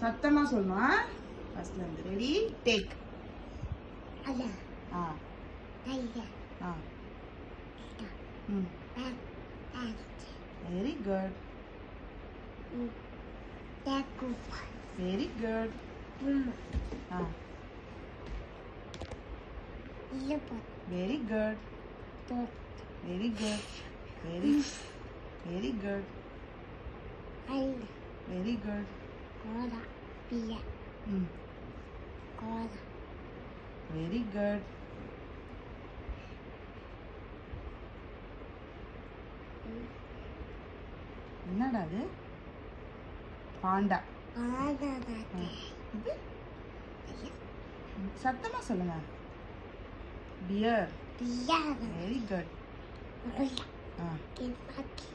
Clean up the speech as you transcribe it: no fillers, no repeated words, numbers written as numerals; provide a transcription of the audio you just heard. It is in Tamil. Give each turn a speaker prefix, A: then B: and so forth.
A: சத்தமா சொல்லணும். ஃபர்ஸ்ட்ல இருந்து ரெடி டேக்.
B: அல
A: ஆ
B: டைக
A: ஆ
B: ம்
A: வெரி குட்.
B: டேக்கு
A: வெரி குட். ஆ
B: இல்லப்பா
A: வெரி குட்.
B: டோட்
A: வெரி குட். Very good.
B: ஐல
A: வெரி குட்.
B: கோடா பிய
A: ம்
B: கோடா
A: வெரி குட். என்னடா அது? பாண்டா.
B: பாடா
A: இது சத்தமா சொல்லுங்க. பியர்.
B: பியா
A: வெரி குட். ஆ
B: கிபாக்கி